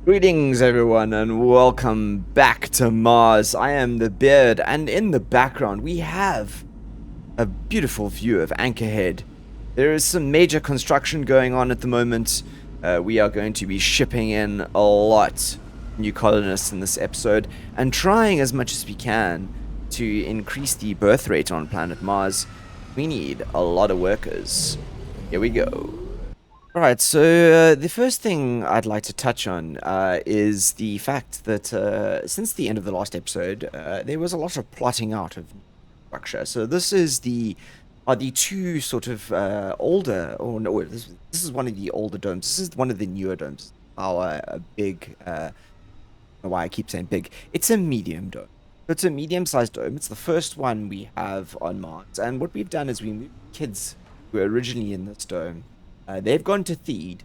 Greetings, everyone, and welcome back to Mars. I am the Beard, and in the background, we have a beautiful view of Anchorhead. There is some major construction going on at the moment. We are going to be shipping in a lot of new colonists in this episode and trying as much as we can to increase the birth rate on planet Mars. We need a lot of workers. Here we go. Right, so the first thing I'd like to touch on is the fact that since the end of the last episode, there was a lot of plotting out of structure. So this is the two sort of older, or no, this is one of the older domes. This is one of the newer domes. Our big, I don't know why I keep saying big. It's a medium dome. So it's a medium-sized dome. It's the first one we have on Mars, and what we've done is we moved kids who were originally in this dome. They've gone to Theed,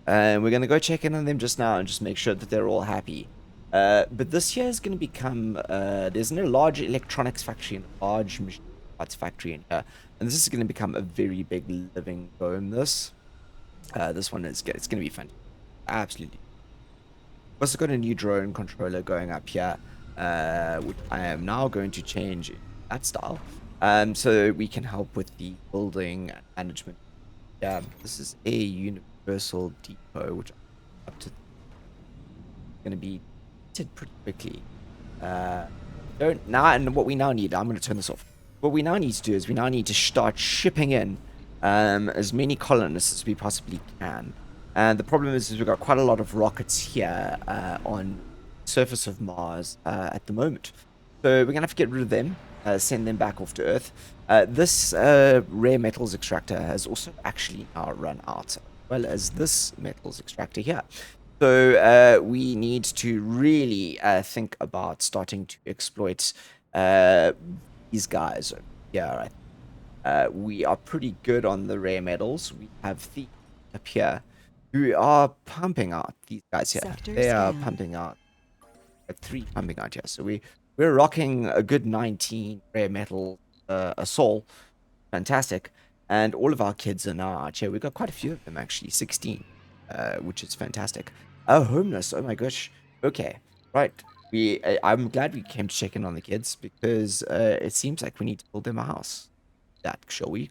and we're going to go check in on them just now and just make sure that they're all happy. But this here is going to become, there's no large electronics factory and a large machine parts factory in here. And this is going to become a very big living dome, this. This one is good. It's going to be fun. Absolutely. We've also got a new drone controller going up here, which I am now going to change in that style. So we can help with the building and management. Yeah, this is a universal depot, which up to going to be did pretty quickly. Don't now, and what we now need, I'm going to turn this off. What we now need to do is we now need to start shipping in as many colonists as we possibly can. And the problem is we've got quite a lot of rockets here on the surface of Mars at the moment. So we're going to have to get rid of them, send them back off to Earth. This rare metals extractor has also actually now run out, as well as this metals extractor here. So we need to really think about starting to exploit these guys here. We are pretty good on the rare metals. We have the up here who are pumping out these guys here. They are pumping out 3 pumping out here. So we're rocking a good 19 rare metal a soul. Fantastic. And all of our kids are now out here. We've got quite a few of them actually, 16, which is fantastic. Oh, homeless. Oh my gosh. Okay. Right. I'm glad we came to check in on the kids because it seems like we need to build them a house. That shall we?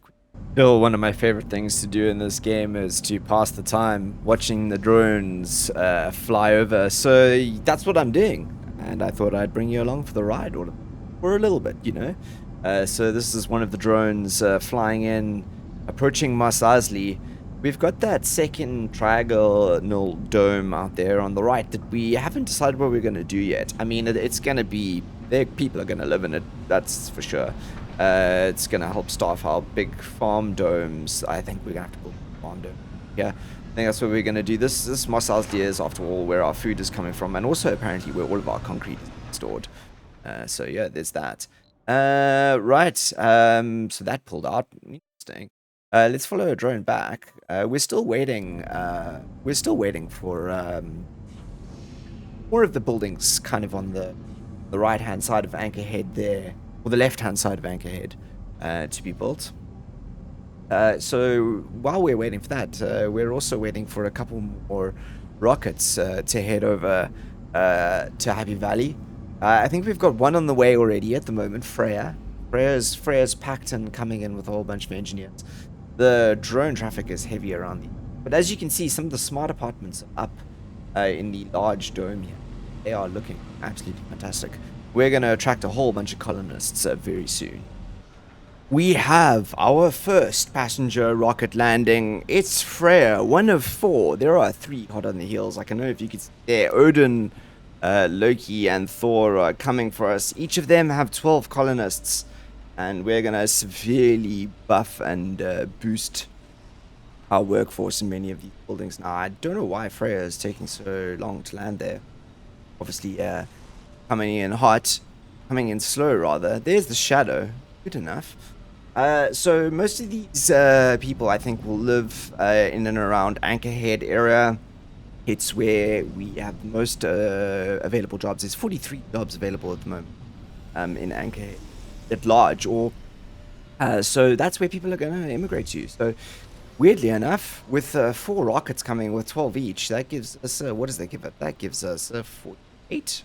Still, one of my favorite things to do in this game is to pass the time watching the drones fly over. So that's what I'm doing. And I thought I'd bring you along for the ride for a little bit, you know. So this is one of the drones flying in, approaching Mos Espa. We've got that second trigonal dome out there on the right that we haven't decided what we're going to do yet. I mean, it's going to be, people are going to live in it, that's for sure. It's going to help staff our big farm domes. I think we're going to have to build a farm dome. Yeah, I think that's what we're going to do. This Mos Espa is, after all, where our food is coming from, and also apparently where all of our concrete is stored. So yeah, there's that. Right. So that pulled out. Interesting. Let's follow a drone back. We're still waiting. We're still waiting for more of the buildings, kind of on the right-hand side of Anchorhead there, or the left-hand side of Anchorhead, to be built. So while we're waiting for that, we're also waiting for a couple more rockets to head over to Happy Valley. I think we've got one on the way already at the moment, Freya. Freya's packed and coming in with a whole bunch of engineers. The drone traffic is heavy around the... But as you can see, some of the smart apartments are up in the large dome here. They are looking absolutely fantastic. We're going to attract a whole bunch of colonists very soon. We have our first passenger rocket landing. It's Freya, one of 4. There are 3 hot on the heels. I don't know if you could see there. Odin, Loki, and Thor are coming for us. Each of them have 12 colonists. And we're going to severely buff and boost our workforce in many of these buildings. Now, I don't know why Freya is taking so long to land there. Obviously, coming in hot. Coming in slow, rather. There's the shadow. Good enough. So most of these people, I think, will live in and around Anchorhead area. It's where we have the most available jobs. There's 43 jobs available at the moment in Anchorhead at large. So that's where people are going to immigrate to. So Weirdly enough, with 4 rockets coming with 12 each, that gives us, what does that give it? That gives us a 48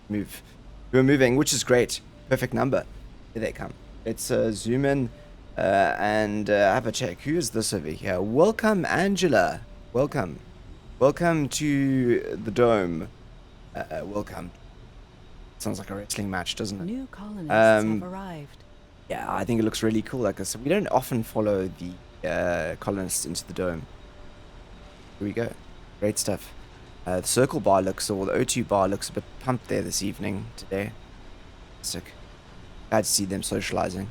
move. We're moving, which is great. Perfect number. Here they come. Let's zoom in and have a check. Who is this over here? Welcome, Angela. Welcome. Welcome to the dome. Welcome. Sounds like a wrestling match, doesn't it? New colonists have arrived. Yeah, I think it looks really cool. Like I said, we don't often follow the colonists into the dome. Here we go. Great stuff. The circle bar looks, or the O2 bar looks a bit pumped there this evening, today. Sick. Glad to see them socializing.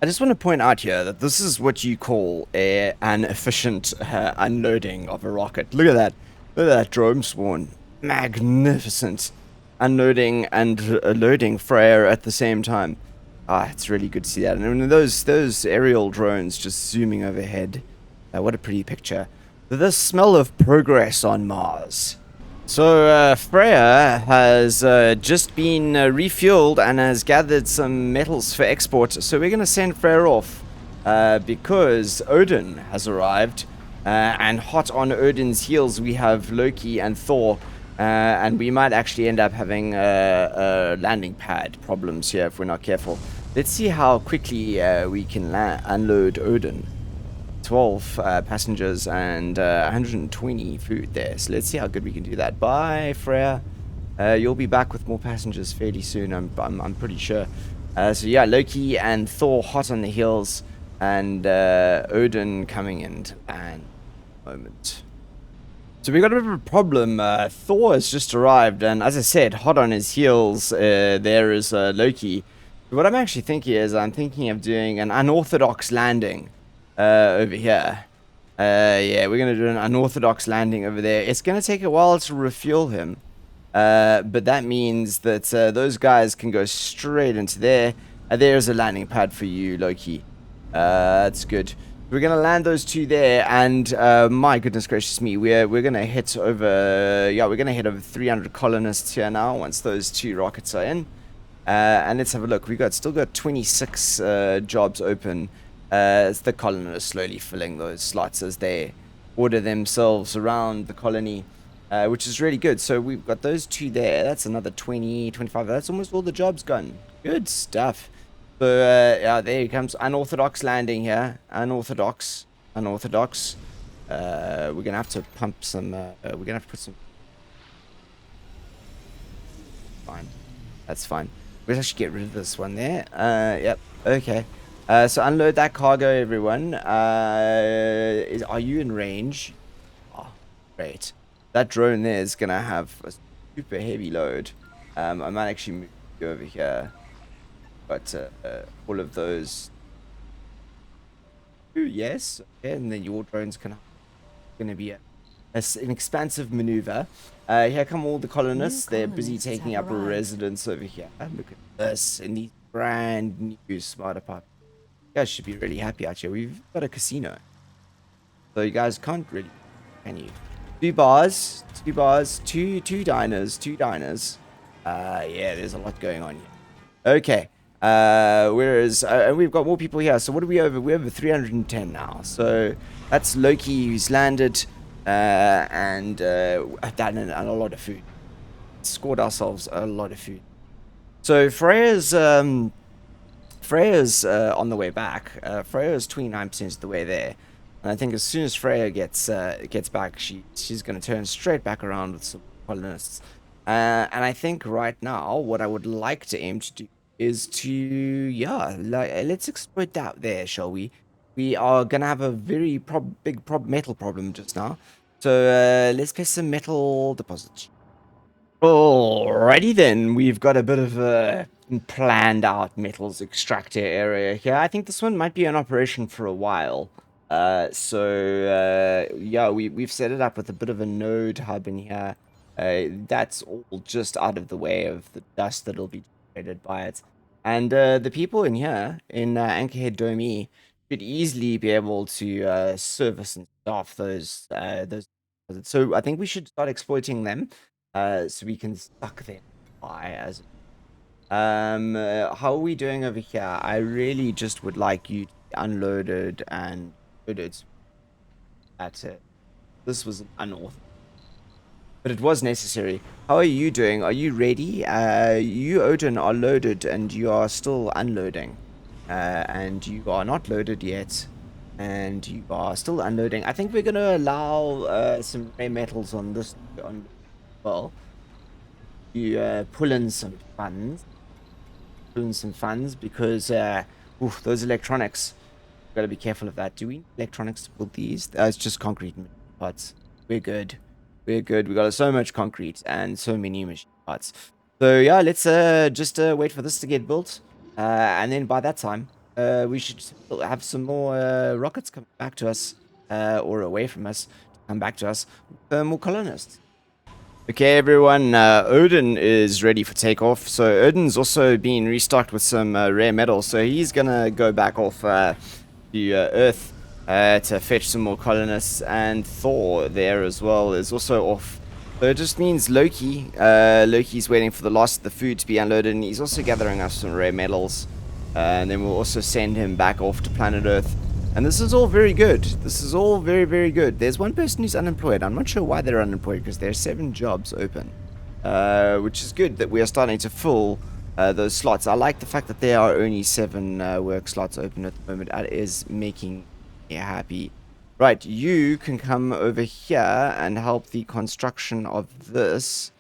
I just want to point out here that this is what you call an efficient unloading of a rocket. Look at that. Look at that drone spawn. Magnificent. Unloading and loading Freya at the same time. Ah, it's really good to see that. And those aerial drones just zooming overhead. What a pretty picture. The smell of progress on Mars. So Freya has just been refueled and has gathered some metals for export. So we're going to send Freya off because Odin has arrived. And hot on Odin's heels we have Loki and Thor. And we might actually end up having landing pad problems here if we're not careful. Let's see how quickly we can unload Odin. 12 passengers and 120 food there. So let's see how good we can do that. Bye, Freya. You'll be back with more passengers fairly soon, I'm pretty sure. So yeah, Loki and Thor hot on the heels, and Odin coming in and moment. So we got a bit of a problem. Thor has just arrived, and as I said, hot on his heels, there is Loki. What I'm actually thinking is, I'm thinking of doing an unorthodox landing over here. Yeah, we're going to do an unorthodox landing over there. It's going to take a while to refuel him, but that means that those guys can go straight into there. There's a landing pad for you, Loki. That's good. We're gonna land those two there, and my goodness gracious me, we're gonna hit over 300 colonists here now once those 2 rockets are in. And let's have a look. Still got 26 jobs open. It's the colonists slowly filling those slots as they order themselves around the colony, which is really good. So we've got those 2 there. That's another 20, 25. That's almost all the jobs gone. Good stuff. So, yeah, there he comes. Unorthodox landing here. Unorthodox. We're going to have to pump some... we're going to have to put some... Fine. That's fine. We'll actually get rid of this one there. Yep. Okay. So unload that cargo, everyone. Are you in range? Oh, great. That drone there is going to have a super heavy load. I might actually move you over here. But all of those. Ooh, yes. Okay, and then your drone's going to be an expansive maneuver. Here come all the colonists. They're busy taking up a residence over here. Look at this in these brand new smart apartments. You guys should be really happy out here. We've got a casino. So you guys can't really, can you? 2 bars, 2 diners. Yeah, there's a lot going on here. Okay. Whereas we've got more people here. So what are we over? We're over 310 now. So that's Loki who's landed, and a lot of food. Scored ourselves a lot of food. So Freya's on the way back. Freya's 29% of the way there, and I think as soon as Freya gets back, she's going to turn straight back around with some colonists. And I think right now what I would like to aim to do is to, let's exploit that there, shall we? We are gonna have a very big metal problem just now. So let's place some metal deposits. Alrighty then, we've got a bit of a planned out metals extractor area here. I think this one might be in operation for a while. Yeah, we've set it up with a bit of a node hub in here. That's all just out of the way of the dust that'll be generated by it. And the people in here, in Anchorhead Dome E, should easily be able to service and staff those. So I think we should start exploiting them, so we can suck their supply as. How are we doing over here? I really just would like you to be unloaded and loaded at it. This was unorthodox, but it was necessary. How are you doing? Are you ready? You, Odin, are loaded and you are still unloading. And you are not loaded yet. And you are still unloading. I think we're going to allow some rare metals on this on well. You pull in some funds because those electronics. Gotta be careful of that. Do we need electronics to build these? It's just concrete parts. We're good. We're good. We got so much concrete and so many machine parts. So yeah, let's just wait for this to get built. And then by that time, we should have some more rockets coming back to us, or away from us, to come back to us. More colonists. Okay, everyone, Odin is ready for takeoff. So Odin's also been restocked with some rare metals. So he's gonna go back off the Earth to fetch some more colonists. And Thor there as well is also off. So it just means Loki. Loki's waiting for the last of the food to be unloaded, and he's also gathering us some rare metals. And then we'll also send him back off to planet Earth. And this is all very good. This is all very, very good. There's one person who's unemployed. I'm not sure why they're unemployed, because there are 7 jobs open. Which is good that we are starting to fill those slots. I like the fact that there are only 7 work slots open at the moment. That is making me happy. Right, you can come over here and help the construction of this.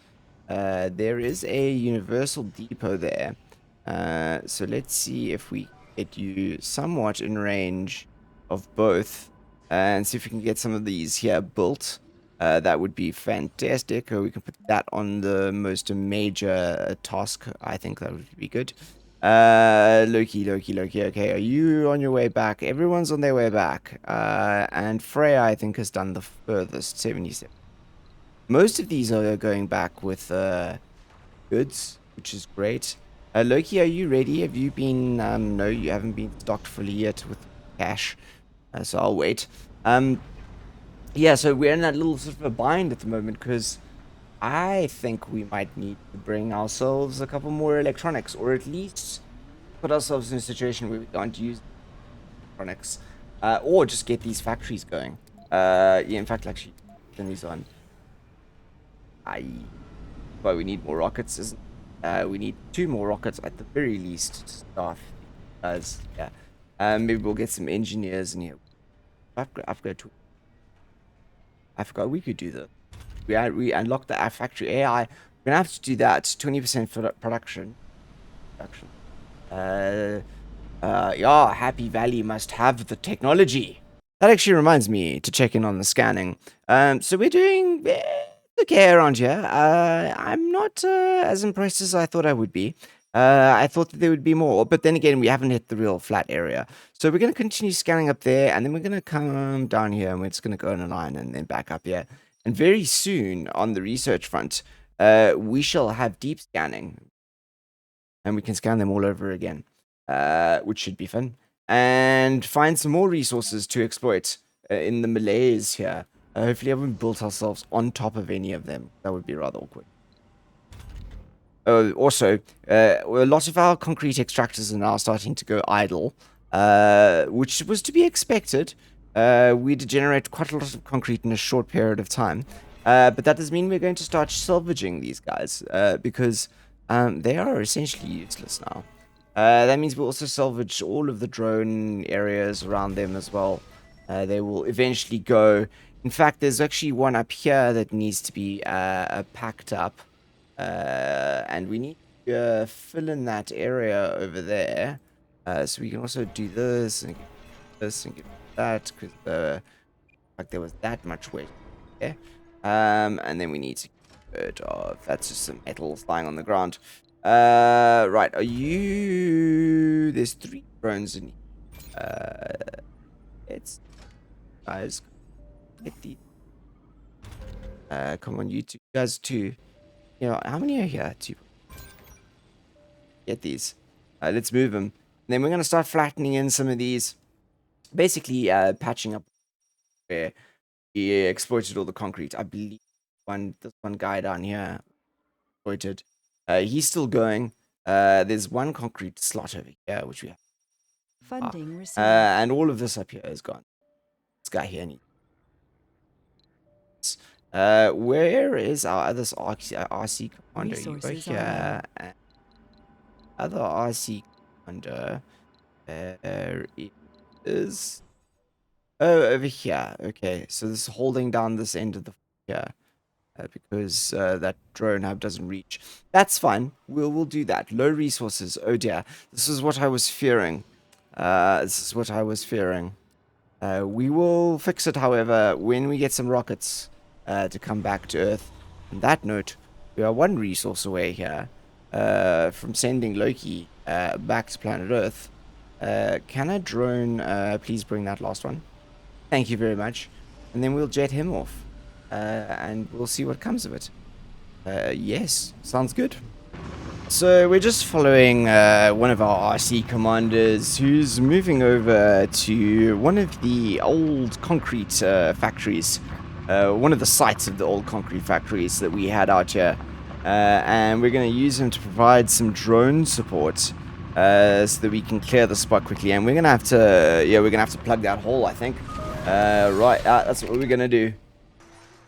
There is a universal depot there. So let's see if we get you somewhat in range of both, and see if we can get some of these here built. That would be fantastic. We can put that on the most major task. I think that would be good. Loki. Okay, are you on your way back? Everyone's on their way back. And Freya, I think, has done the furthest, 77. Most of these are going back with goods, which is great. Loki, are you ready? Have you been? No, you haven't been stocked fully yet with cash. So I'll wait. Yeah, so we're in that little sort of a bind at the moment because I think we might need to bring ourselves a couple more electronics, or at least put ourselves in a situation where we can't use electronics, or just get these factories going. Yeah, in fact, actually, turn these on. But we need more rockets, isn't we need 2 more rockets at the very least to start. Yeah. Maybe we'll get some engineers in here. Upgrade to. I forgot we could do that. We unlocked the factory AI. We're gonna have to do that. 20% for production. Yeah, Happy Valley must have the technology. That actually reminds me to check in on the scanning. So we're doing okay around here. I'm not as impressed as I thought I would be. I thought that there would be more, but then again, we haven't hit the real flat area. So we're going to continue scanning up there, and then we're going to come down here, and we're just going to go in a line and then back up here. And very soon, on the research front, we shall have deep scanning, and we can scan them all over again, which should be fun. And find some more resources to exploit in the Malays here. Hopefully, I haven't built ourselves on top of any of them. That would be rather awkward. Also, a lot of our concrete extractors are now starting to go idle, which was to be expected. We degenerate quite a lot of concrete in a short period of time. But that does mean we're going to start salvaging these guys, because they are essentially useless now. That means we'll also salvage all of the drone areas around them as well. They will eventually go. In fact, there's actually one up here that needs to be packed up. And we need to fill in that area over there. So we can also do this and get this and get that, because like there was that much weight. Okay. And then we need to get rid of that's just some metals lying on the ground. Right, are you there's 3 drones in here. It's guys get these. Come on, you two guys too. You know, how many are here? 2. Get these. Let's move them. And then we're going to start flattening in some of these. Basically, patching up where he exploited all the concrete. I believe this one guy down here exploited. He's still going. There's one concrete slot over here, which we have. Funding received. And all of this up here is gone. guy here needs. Where is our other RC commander? You are Resources are here. low. And other RC commander. There it is. Oh, over here. Okay, so this is holding down this end of the here. Because that drone hub doesn't reach. That's fine. We'll do that. Low resources. Oh dear. This is what I was fearing. This is what I was fearing. We will fix it, however, when we get some rockets to come back to Earth. On that note, we are one resource away here from sending Loki back to planet Earth. Can a drone please bring that last one? Thank you very much. And then we'll jet him off. And we'll see what comes of it. Yes, sounds good. So we're just following one of our RC commanders who's moving over to one of the old concrete factories. One of the sites of the old concrete factories that we had out here. And we're going to use him to provide some drone support so that we can clear the spot quickly. And we're going to have to, we're going to have to plug that hole, I think. That's what we're going to do.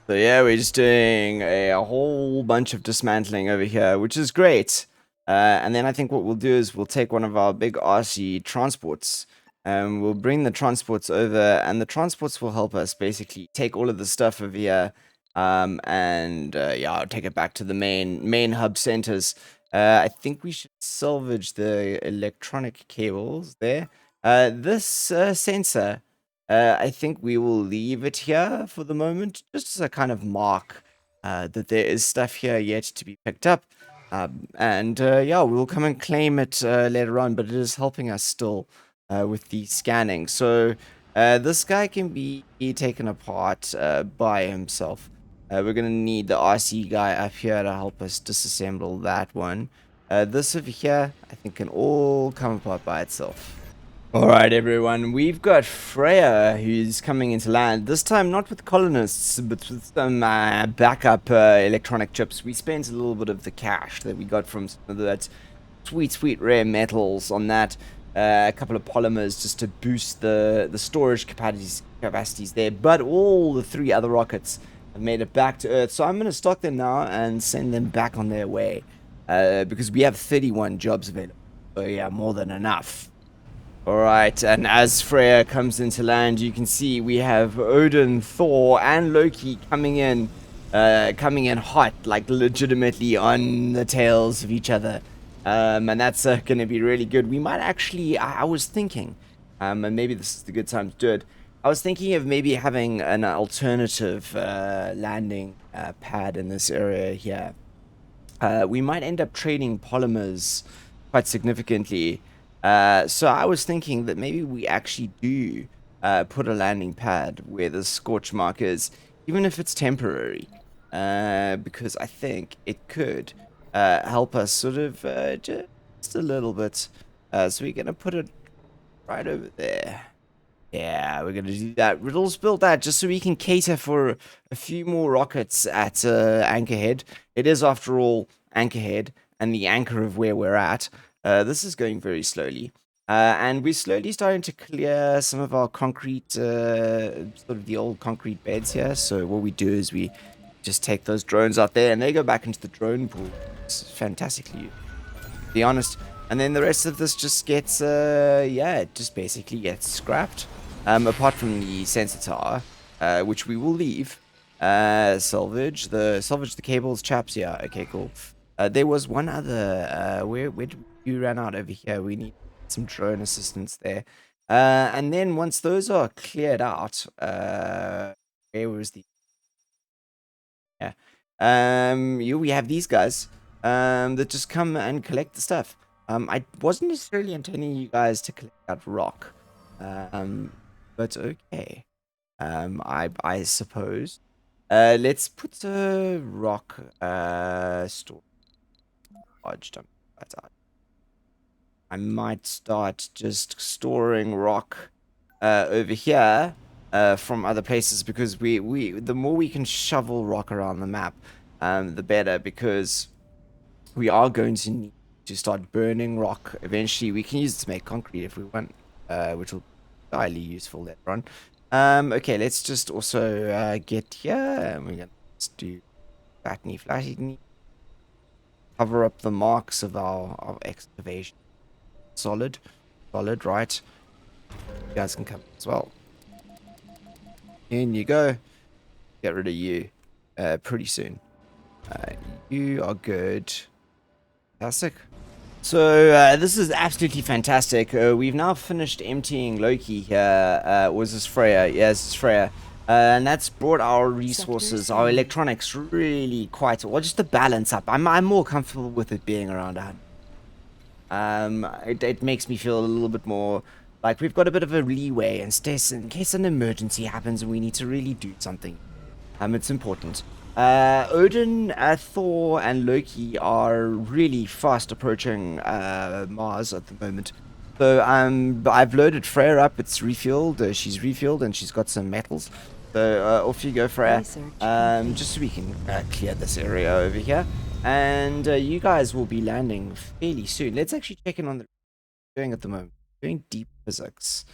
So yeah, we're just doing a whole bunch of dismantling over here, which is great. And then I think what we'll do is we'll take one of our big RC transports and we'll bring the transports over, and the transports will help us basically take all of the stuff over here I'll take it back to the main hub centers. I think we should salvage the electronic cables there. This sensor, I think we will leave it here for the moment, just as a kind of mark that there is stuff here yet to be picked up. We'll come and claim it later on, but it is helping us still with the scanning. So this guy can be taken apart by himself. We're going to need the RC guy up here to help us disassemble that one. This over here, I think, can all come apart by itself. Alright everyone, we've got Freya who's coming into land, this time not with colonists, but with some backup electronic chips. We spent a little bit of the cash that we got from some of that sweet rare metals on that, a couple of polymers just to boost the storage capacities there, but all the 3 other rockets have made it back to Earth, so I'm going to stock them now and send them back on their way, because we have 31 jobs available, so yeah, more than enough. Alright, and as Freya comes into land, you can see we have Odin, Thor, and Loki coming in hot, like legitimately on the tails of each other. And that's going to be really good. We might actually, I was thinking, and maybe this is the good time to do it, I was thinking of maybe having an alternative landing pad in this area here. We might end up trading polymers quite significantly. So I was thinking that maybe we actually do put a landing pad where the scorch mark is, even if it's temporary, because I think it could help us sort of just a little bit. So we're going to put it right over there. Yeah, we're going to do that. Riddles built that just so we can cater for a few more rockets at Anchorhead. It is, after all, Anchorhead and the anchor of where we're at. This is going very slowly. And we're slowly starting to clear some of our concrete, sort of the old concrete beds here. So what we do is we just take those drones out there and they go back into the drone pool. It's fantastically, to be honest. And then the rest of this just gets, it just basically gets scrapped. Apart from the sensor tower, which we will leave. Salvage the cables, chaps. Yeah, okay, cool. There was one other, where did we ran out over here? We need some drone assistance there. And then once those are cleared out, where was the... Yeah. We have these guys, that just come and collect the stuff. I wasn't necessarily intending you guys to collect that rock. But okay. I suppose. Let's put the rock, storage. I might start just storing rock over here from other places, because the more we can shovel rock around the map, the better, because we are going to need to start burning rock. Eventually we can use it to make concrete if we want, which will be highly useful later on. Okay, let's just also get here, and we're gonna just do flatty, flatty, cover up the marks of our excavation. Solid, solid, right? You guys can come as well. In you go. Get rid of you pretty soon. Uh, you are good. Fantastic. So this is absolutely fantastic. We've now finished emptying Loki here. Was this Freya? Yes, it's Freya. And that's brought our resources, our electronics, really quite well. Just to balance up. I'm more comfortable with it being around 100. It makes me feel a little bit more like we've got a bit of a leeway in case an emergency happens and we need to really do something. It's important. Odin, Thor, and Loki are really fast approaching Mars at the moment. So I've loaded Freya up. It's refueled. She's refueled and she's got some metals. So off you go, Freya. Just so we can clear this area over here. And you guys will be landing fairly soon. Let's actually check in on the doing at the moment. Doing deep physics.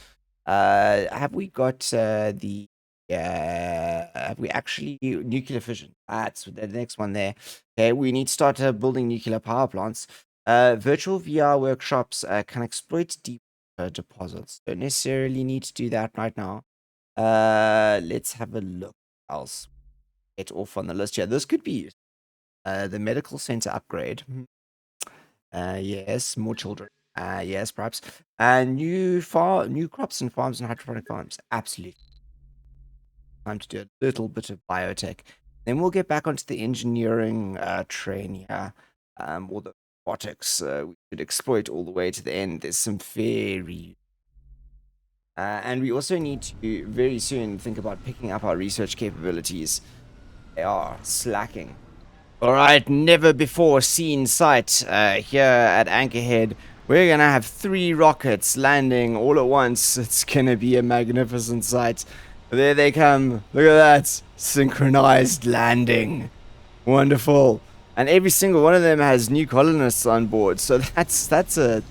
Have we got the have we actually nuclear fission? That's the next one there. Okay, we need to start building nuclear power plants. Virtual VR workshops can exploit deep deposits. Don't necessarily need to do that right now. Let's have a look. Else get off on the list here. This could be used. The medical center upgrade. Yes, more children. Yes, perhaps. New crops and farms and hydroponic farms. Absolutely. Time to do a little bit of biotech. Then we'll get back onto the engineering train here. Or the robotics. We could exploit all the way to the end. There's some very... and we also need to very soon think about picking up our research capabilities. They are slacking. All right, never before seen sight here at Anchorhead. We're going to have 3 rockets landing all at once. It's going to be a magnificent sight. There they come. Look at that. Synchronized landing. Wonderful. And every single one of them has new colonists on board. So that's a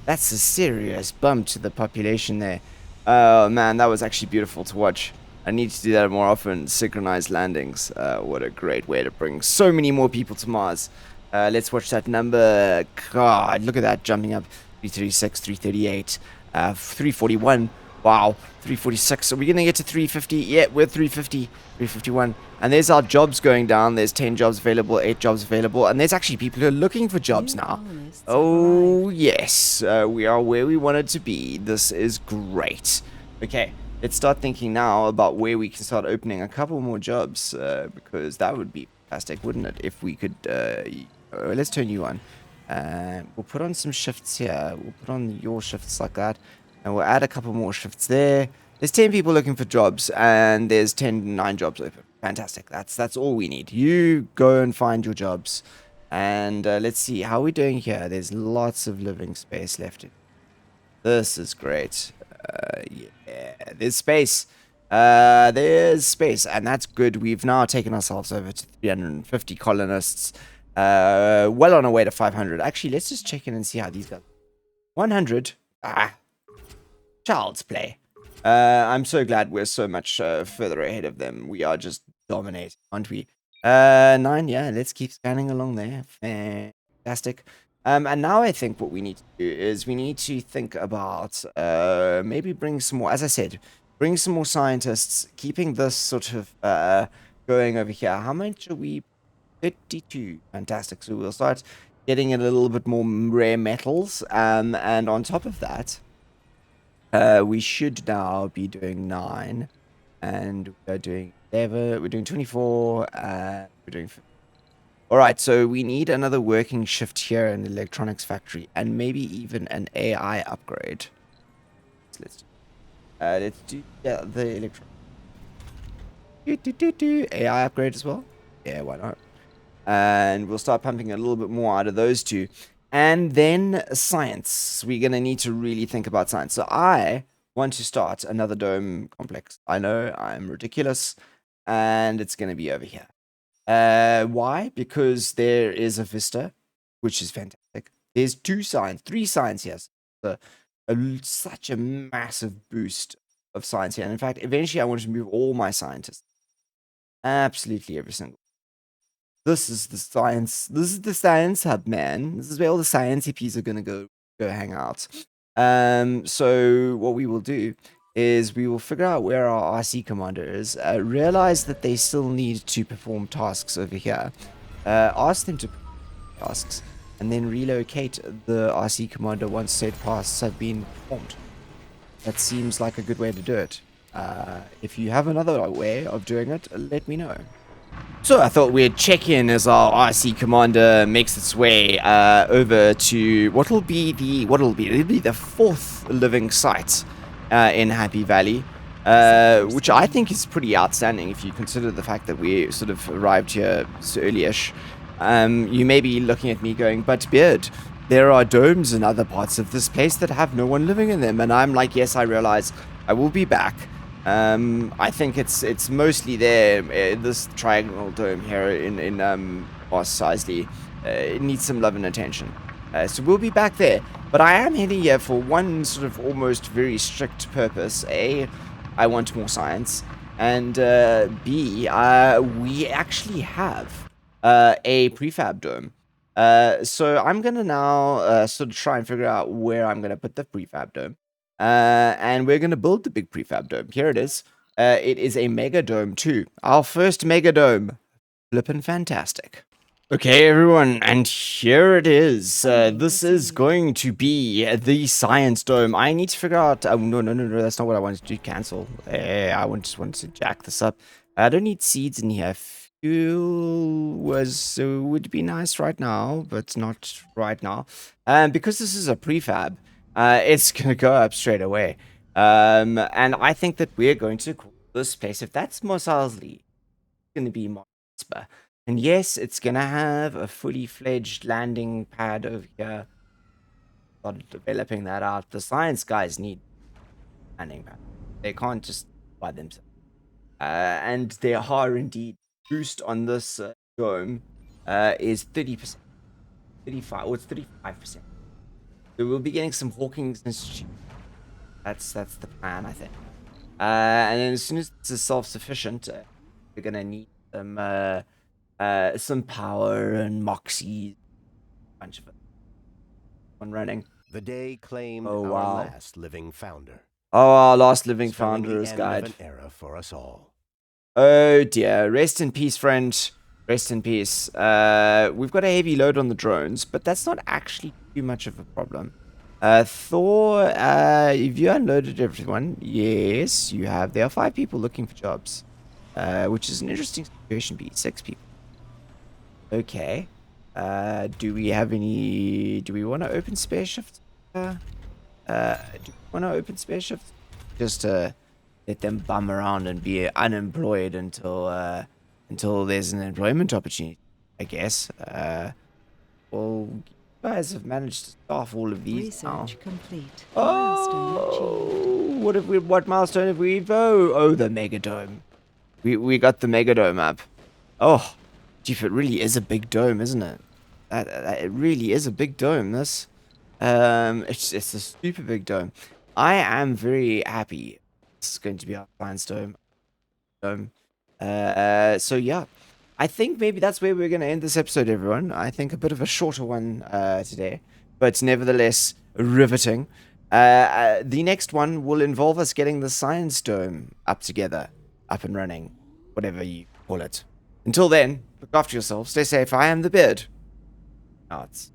serious bump to the population there. Oh, man, that was actually beautiful to watch. I need to do that more often. Synchronized landings. What a great way to bring so many more people to Mars. Let's watch that number. God, look at that jumping up. 336, 338, 341. Wow, 346. Are we going to get to 350? Yeah, we're 350, 351. And there's our jobs going down. There's 10 jobs available, 8 jobs available. And there's actually people who are looking for jobs now. Oh, yes. We are where we wanted to be. This is great. Okay. Let's start thinking now about where we can start opening a couple more jobs, because that would be fantastic, wouldn't it? If we could, let's turn you on. We'll put on some shifts here. We'll put on your shifts like that, and we'll add a couple more shifts there. There's 10 people looking for jobs, and there's 9 jobs open. Fantastic. That's all we need. You go and find your jobs, and let's see how we're doing here. There's lots of living space left. This is great. Yeah, there's space. There's space, and that's good. We've now taken ourselves over to 350 colonists. Well on our way to 500. Actually, let's just check in and see how these go. 100. Child's play. I'm so glad we're so much further ahead of them. We are just dominating, aren't we? 9. Yeah, let's keep scanning along there. Fantastic. And now I think what we need to do is we need to think about maybe bring some more, as I said, bring some more scientists, keeping this sort of going over here. How much are we? 32. Fantastic. So we'll start getting a little bit more rare metals. And on top of that, we should now be doing 9. And we're doing 11. We're doing 24. We're doing 50. Alright, so we need another working shift here in the electronics factory, and maybe even an AI upgrade. So let's do the AI upgrade as well. Yeah, why not? And we'll start pumping a little bit more out of those 2. And then science. We're going to need to really think about science. So I want to start another dome complex. I know I'm ridiculous, and it's going to be over here. Why? Because there is a vista, which is fantastic. There's 3 signs here. So, such a massive boost of science here. And in fact, eventually I want to move all my scientists. Absolutely every single. This is the science. This is the science hub, man. This is where all the science hippies are gonna go hang out. So what we will do is we will figure out where our RC commander is. Realize that they still need to perform tasks over here. Ask them to perform tasks, and then relocate the RC commander once said tasks have been performed. That seems like a good way to do it. If you have another way of doing it, let me know. So I thought we'd check in as our RC commander makes its way over to it'll be the fourth living site in Happy Valley, which I think is pretty outstanding if you consider the fact that we sort of arrived here so early-ish. You may be looking at me going, but Beard, there are domes in other parts of this place that have no one living in them, and I'm like, yes, I realize. I will be back. I think it's mostly there. This triangle dome here in Mos Espa, it needs some love and attention. So we'll be back there. But I am heading here for one sort of almost very strict purpose. A, I want more science, and B, we actually have a prefab dome. So I'm gonna now sort of try and figure out where I'm gonna put the prefab dome. And we're going to build the big prefab dome. Here it is. It is a mega dome too. Our first mega dome. Flippin' fantastic. Okay, everyone, and here it is. This is going to be the science dome. I need to figure out... no, that's not what I wanted to do. Cancel. I just wanted to jack this up. I don't need seeds in here. Fuel would be nice right now, but not right now. Because this is a prefab, it's gonna go up straight away. And I think that we're going to call this place, if that's Mos Espa, it's gonna be Mos Espa. And yes, it's gonna have a fully fledged landing pad over here. Started developing that out. The science guys need landing pad. They can't just by themselves. And there are indeed boost on this dome is 30%, 35, or it's 35%. So we'll be getting some Hawking's Institute. That's the plan, I think. And then as soon as this is self-sufficient, we're gonna need some power and moxie, bunch of it. One running. The day claimed our last living founder. Oh, our last living founder is died. An era for us all. Oh dear. Rest in peace, friend. Rest in peace. We've got a heavy load on the drones, but that's not actually too much of a problem. Thor, have you unloaded everyone? Yes, you have. There are 5 people looking for jobs, which is an interesting situation. 6 people. Okay. Do we have any... Do we want to open spare shifts? Do we want to open spare shifts? Just to let them bum around and be unemployed until there's an employment opportunity, I guess. Well, you guys have managed to staff all of these now. Research complete. Oh, what milestone have we? Oh, the Megadome. We got the Megadome up. Oh, gee, it really is a big dome, isn't it? It really is a big dome. This, it's a super big dome. I am very happy. This is going to be our science dome. So yeah, I think maybe that's where we're going to end this episode, everyone. I think a bit of a shorter one today, but nevertheless riveting. The next one will involve us getting the science dome up and running, whatever you call it. Until then, look after yourself, stay safe. I am the Beard. Arts.